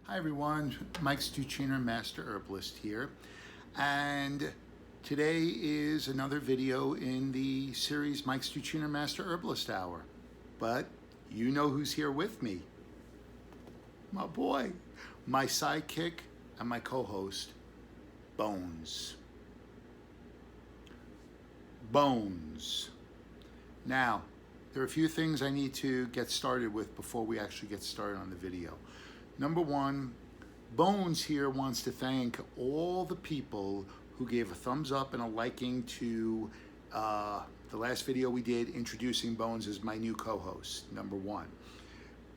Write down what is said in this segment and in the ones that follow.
Hi everyone, Mike Stuchiner, Master Herbalist here, and today is another video in the series Mike Stuchiner, Master Herbalist Hour. But you know who's here with me. My boy, my sidekick and my co-host, Bones. Bones. Now, there are a few things I need to get started with before we actually get started on the video. Number one, Bones here wants to thank all the people who gave a thumbs up and a liking to the last video we did introducing Bones as my new co-host, number one.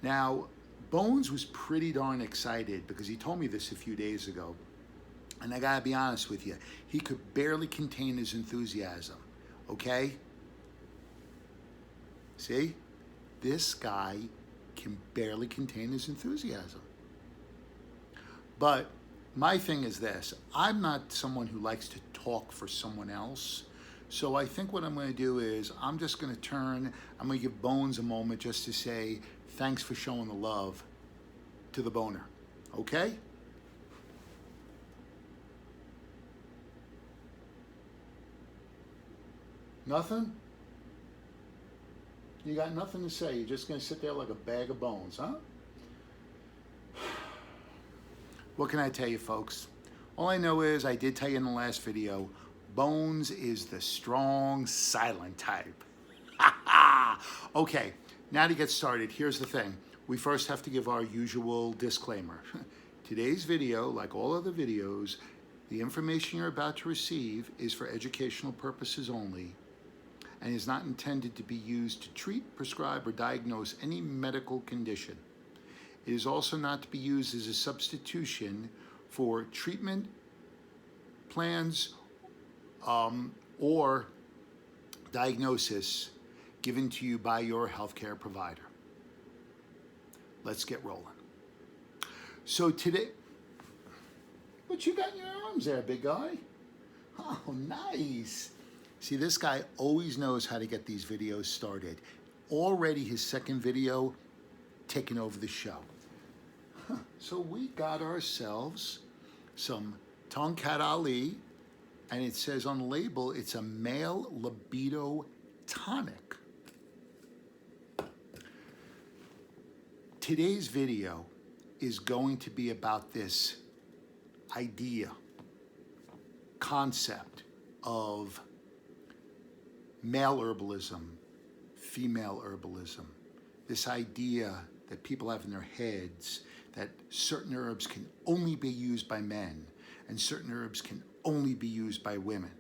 Now, Bones was pretty darn excited because he told me this a few days ago, and I gotta be honest with you, he could barely contain his enthusiasm, okay? See, this guy can barely contain his enthusiasm. But my thing is this, I'm not someone who likes to talk for someone else. So I think what I'm going to do is I'm going to give Bones a moment just to say thanks for showing the love to the boner. Okay? Nothing? You got nothing to say. You're just going to sit there like a bag of bones, huh? What can I tell you, folks? All I know is I did tell you in the last video, Bones is the strong, silent type. Okay, now to get started, here's the thing. We first have to give our usual disclaimer. Today's video, like all other videos, the information you're about to receive is for educational purposes only and is not intended to be used to treat, prescribe, or diagnose any medical condition. It is also not to be used as a substitution for treatment plans or diagnosis given to you by your healthcare provider. Let's get rolling. So today, what you got in your arms there, big guy? Oh, nice. See, this guy always knows how to get these videos started. Already his second video taking over the show. So we got ourselves some Tongkat Ali, and it says on the label, it's a male libido tonic. Today's video is going to be about this idea, concept of male herbalism, female herbalism, this idea that people have in their heads that certain herbs can only be used by men and certain herbs can only be used by women.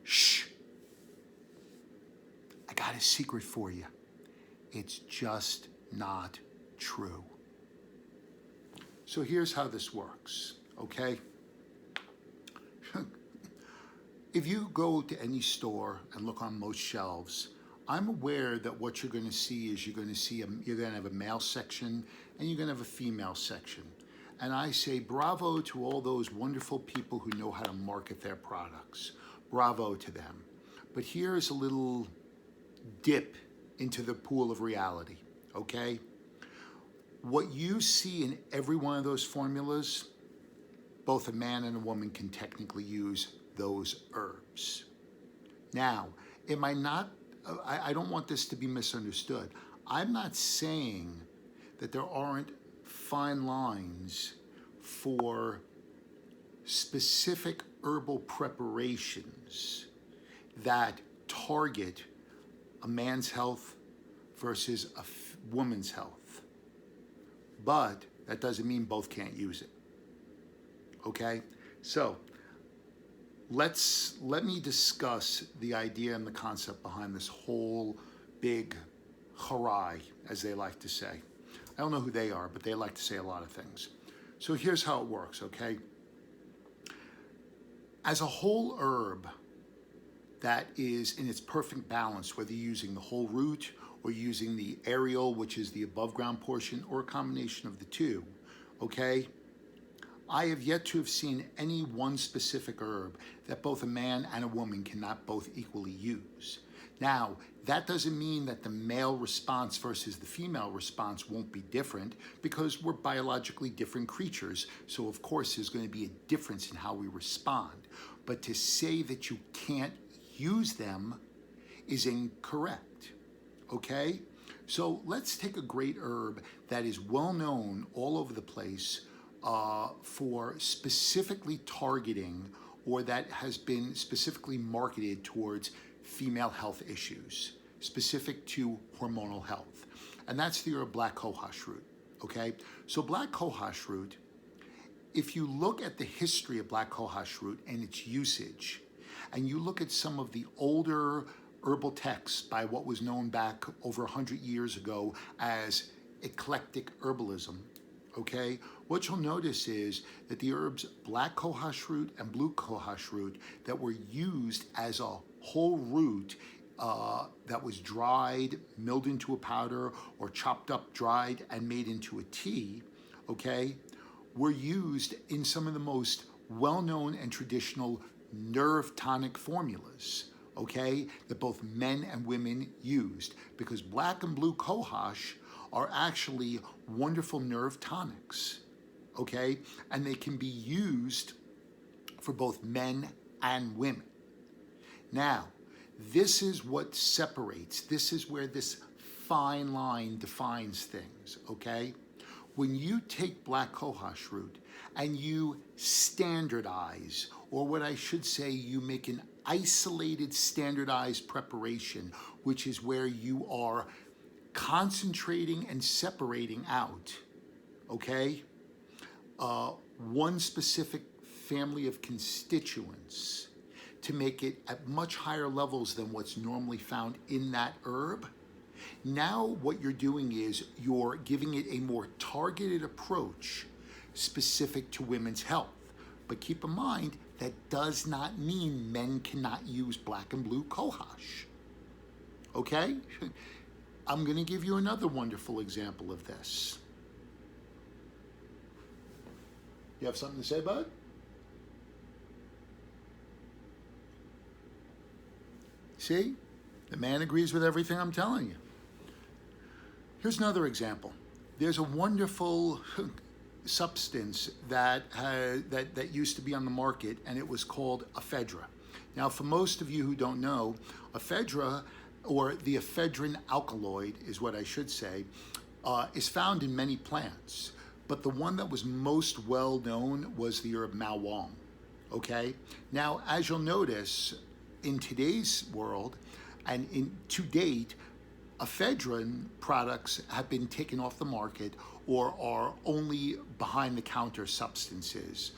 Shh. I got a secret for you. It's just not true. So here's how this works, okay? If you go to any store and look on most shelves, I'm aware that what you're going to see is you're going to have a male section and you're going to have a female section. And I say bravo to all those wonderful people who know how to market their products. Bravo to them. But here's a little dip into the pool of reality, okay? What you see in every one of those formulas, both a man and a woman can technically use those herbs. Now, I don't want this to be misunderstood. I'm not saying that there aren't fine lines for specific herbal preparations that target a man's health versus a woman's health. But that doesn't mean both can't use it. Okay? So, let me discuss the idea and the concept behind this whole big hooray, as they like to say. I don't know who they are, but they like to say a lot of things. So here's how it works, okay? As a whole herb that is in its perfect balance, whether you're using the whole root or using the aerial, which is the above ground portion, or a combination of the two, okay? I have yet to have seen any one specific herb that both a man and a woman cannot both equally use. Now, that doesn't mean that the male response versus the female response won't be different, because we're biologically different creatures. So of course there's going to be a difference in how we respond. But to say that you can't use them is incorrect, okay? So let's take a great herb that is well known all over the place for specifically targeting, or that has been specifically marketed towards female health issues, specific to hormonal health. And that's the herb black cohosh root, okay? So black cohosh root, if you look at the history of black cohosh root and its usage, and you look at some of the older herbal texts by what was known back over 100 years ago as eclectic herbalism, okay, what you'll notice is that the herbs black cohosh root and blue cohosh root that were used as a whole root that was dried, milled into a powder, or chopped up, dried, and made into a tea, okay, were used in some of the most well-known and traditional nerve tonic formulas, okay, that both men and women used, because black and blue cohosh are actually wonderful nerve tonics, okay, and they can be used for both men and women. Now, this is what separates, this is where this fine line defines things, okay? When you take black cohosh root and you standardize, or what I should say, you make an isolated standardized preparation, which is where you are concentrating and separating out, okay, one specific family of constituents to make it at much higher levels than what's normally found in that herb. Now what you're doing is you're giving it a more targeted approach specific to women's health. But keep in mind, that does not mean men cannot use black and blue cohosh, okay? I'm going to give you another wonderful example of this. You have something to say, bud? See? The man agrees with everything I'm telling you. Here's another example. There's a wonderful substance that used to be on the market, and it was called Ephedra. Now, for most of you who don't know, Ephedra, or the ephedrine alkaloid is what I should say, is found in many plants. But the one that was most well known was the herb mawong, okay? Now, as you'll notice, in today's world, and to date, ephedrine products have been taken off the market or are only behind-the-counter substances.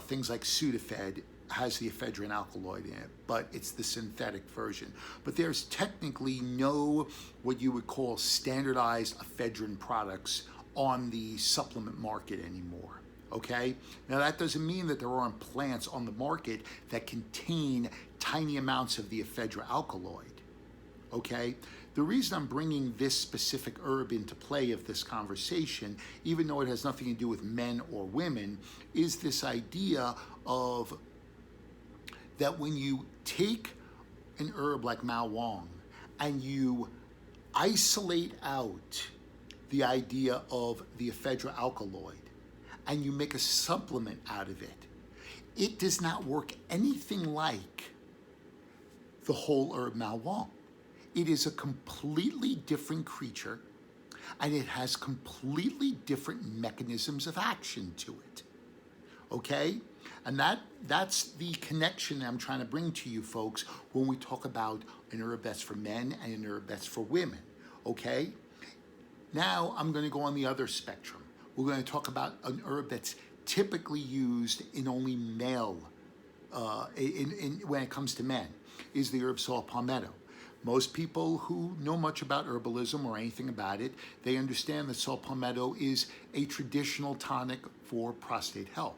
Things like Sudafed has the ephedrine alkaloid in it, but it's the synthetic version. But there's technically no what you would call standardized ephedrine products on the supplement market anymore, okay? Now that doesn't mean that there aren't plants on the market that contain tiny amounts of the ephedra alkaloid, okay? The reason I'm bringing this specific herb into play of this conversation, even though it has nothing to do with men or women, is this idea of that when you take an herb like mawong and you isolate out the idea of the ephedra alkaloid and you make a supplement out of it, it does not work anything like the whole herb mawong. It is a completely different creature, and it has completely different mechanisms of action to it, okay? And that's the connection I'm trying to bring to you folks when we talk about an herb that's for men and an herb that's for women, okay? Now I'm going to go on the other spectrum. We're going to talk about an herb that's typically used in only male, when it comes to men, is the herb saw palmetto. Most people who know much about herbalism or anything about it, they understand that saw palmetto is a traditional tonic for prostate health.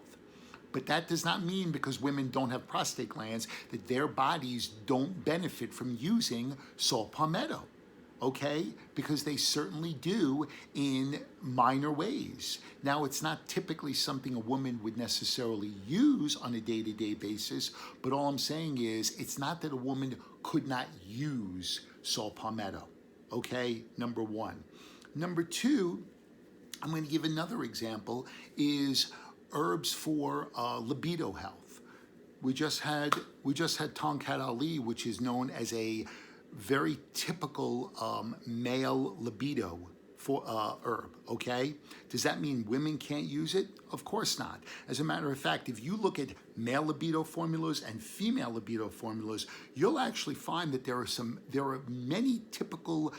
But that does not mean because women don't have prostate glands that their bodies don't benefit from using saw palmetto, okay? Because they certainly do in minor ways. Now, it's not typically something a woman would necessarily use on a day-to-day basis, but all I'm saying is it's not that a woman could not use saw palmetto, okay? Number one. Number two, I'm going to give another example, is herbs for libido health. We just had Tonkat Ali, which is known as a very typical male libido for herb, okay? Does that mean women can't use it? Of course not. As a matter of fact, if you look at male libido formulas and female libido formulas, you'll actually find that there are many typical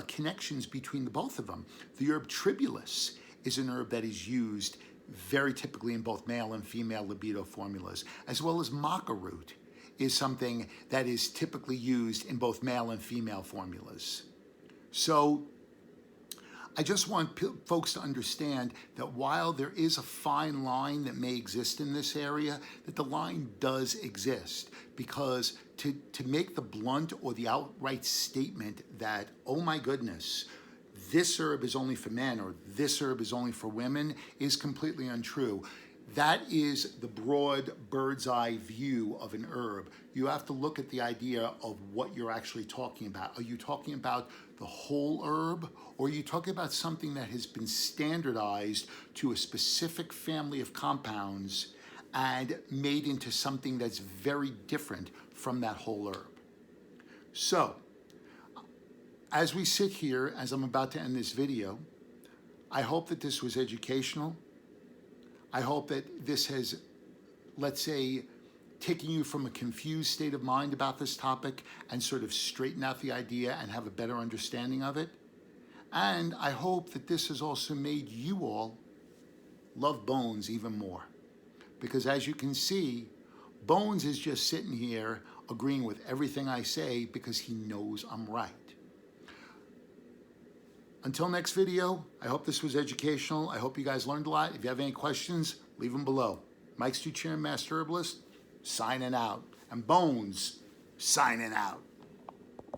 connections between the both of them. The herb tribulus is an herb that is used very typically in both male and female libido formulas, as well as maca root is something that is typically used in both male and female formulas. So I just want folks to understand that while there is a fine line that may exist in this area, that the line does exist, because to make the blunt or the outright statement that, oh my goodness, this herb is only for men or this herb is only for women is completely untrue. That is the broad bird's eye view of an herb. You have to look at the idea of what you're actually talking about. Are you talking about the whole herb, or are you talking about something that has been standardized to a specific family of compounds and made into something that's very different from that whole herb? So, as we sit here, as I'm about to end this video, I hope that this was educational. I hope that this has, let's say, taken you from a confused state of mind about this topic and sort of straighten out the idea and have a better understanding of it. And I hope that this has also made you all love Bones even more. Because as you can see, Bones is just sitting here agreeing with everything I say because he knows I'm right. Until next video, I hope this was educational. I hope you guys learned a lot. If you have any questions, leave them below. Mike Stuchiner, Master Herbalist, signing out. And Bones, signing out.